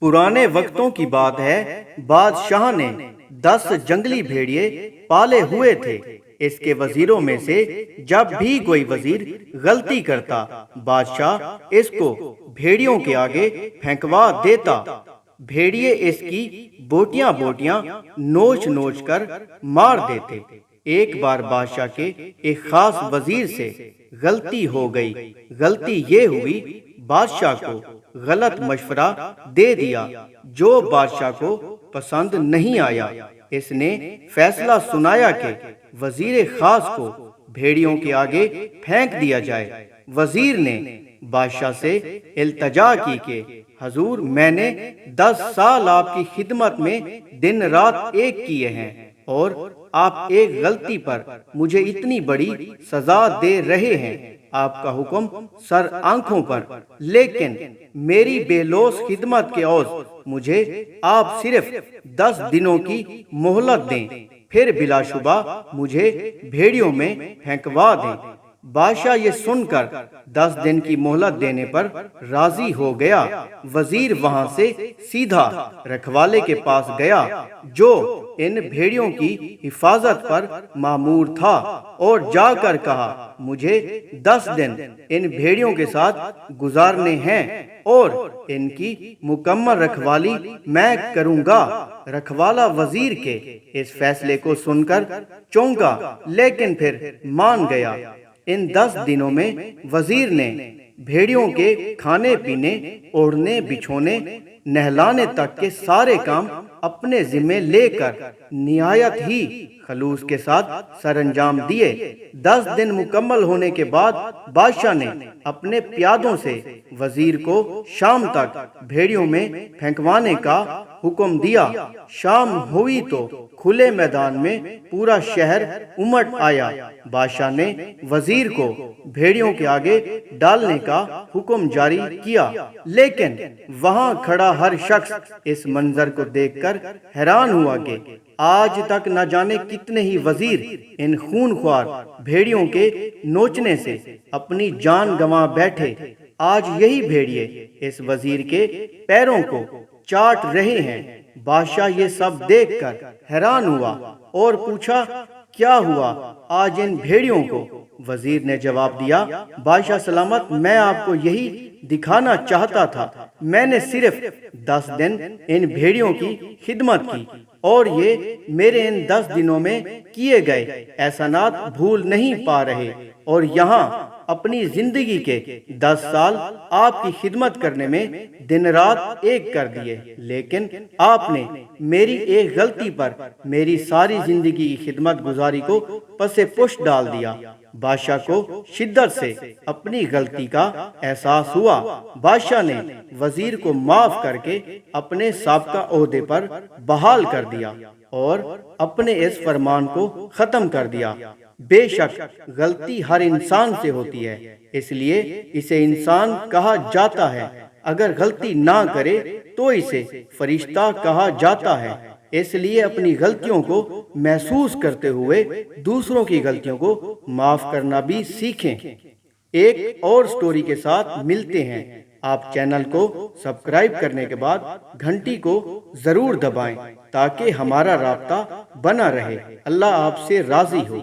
पुराने वक्तों की बात है, बादशाह ने 10 जंगली भेड़िए पाले हुए थे। इसके वजीरों में से जब भी कोई वजीर गलती करता, बादशाह इसको भेड़ियों के आगे फेंकवा देता। भेड़िए इसकी बोटियां बोटियां नोच नोच कर मार देते। एक बार बादशाह के एक खास वजीर से गलती हो गई। गलती ये हुई, बादशाह को गलत मशवरा दे दिया जो बादशाह को पसंद नहीं आया। इसने फैसला सुनाया कि वजीर खास को भेड़ियों के आगे फेंक दिया जाए। वजीर ने बादशाह से इल्तजा की कि हजूर, मैंने 10 साल आपकी खिदमत में दिन रात एक किए हैं और आप एक गलती पर मुझे इतनी बड़ी सजा दे रहे हैं। आपका हुक्म सर आंखों पर, लेकिन मेरी बेलोस खिदमत के औज मुझे आप सिर्फ 10 दिनों की मोहलत दें, फिर बिलाशुबा मुझे भेड़ियों में फेंकवा दें। बादशाह ये सुनकर 10 दिन की मोहलत देने पर राजी हो गया। वजीर वहां से सीधा रखवाले के पास गया जो इन भेड़ियों की हिफाजत पर मामूर था और जाकर कहा, मुझे 10 दिन इन भेड़ियों के साथ गुजारने हैं और इनकी मुकम्मल रखवाली मैं करूंगा। रखवाला वजीर के इस फैसले को सुनकर चौंका, लेकिन फिर मान गया। इन 10 दिनों में वजीर ने भेड़ियों के खाने पीने, ओढ़ने बिछोने, नहलाने तक के सारे काम अपने जिम्मे लेकर निहायत ही खलूस के साथ सरंजाम दिए। 10 दिन मुकम्मल होने के बाद बादशाह ने अपने प्यादों से वजीर को शाम तक भेड़ियों में फेंकवाने का हुक्म दिया। शाम हुई तो खुले मैदान में पूरा शहर उमड़ आया। बादशाह ने वजीर को भेड़ियों के आगे डालने का हुक्म जारी किया, लेकिन वहां खड़ा हर शख्स इस मंजर को देखकर हैरान हुआ कि आज तक न जाने कितने ही वजीर इन खूनख्वार भेड़ियों के नोचने से अपनी जान गंवा बैठे। आज यही भेड़िए इस वजीर के पैरों को चाट रहे हैं। बादशाह ये सब देखकर हैरान हुआ और पूछा, क्या हुआ आज इन भेड़ियों को? वजीर ने जवाब दिया, बादशाह सलामत, मैं आपको यही दिखाना चाहता था। मैंने सिर्फ 10 दिन इन भेड़ियों की खिदमत की और ये मेरे इन 10 दिनों में किए गए एहसानात भूल नहीं पा रहे, और यहाँ अपनी जिंदगी के 10 साल आपकी खिदमत करने में दिन रात एक कर दिए, लेकिन आपने मेरी एक गलती पर मेरी सारी जिंदगी की खिदमत गुजारी को पसे पुश डाल दिया। बादशाह को शिद्दत से अपनी गलती का एहसास हुआ। बादशाह ने वजीर को माफ करके अपने साबका ओहदे पर बहाल कर दिया और अपने इस फरमान को खत्म कर दिया। बेशक गलती हर इंसान से होती है, इसलिए इसे इंसान कहा जाता है। अगर गलती ना करे तो इसे फरिश्ता कहा जाता है। इसलिए अपनी गलतियों को महसूस करते हुए दूसरों की गलतियों को माफ करना भी सीखें। एक और स्टोरी के साथ मिलते हैं। आप चैनल को सब्सक्राइब करने के बाद घंटी को जरूर दबाएं ताकि हमारा राब्ता बना रहे। अल्लाह आपसे राजी हो।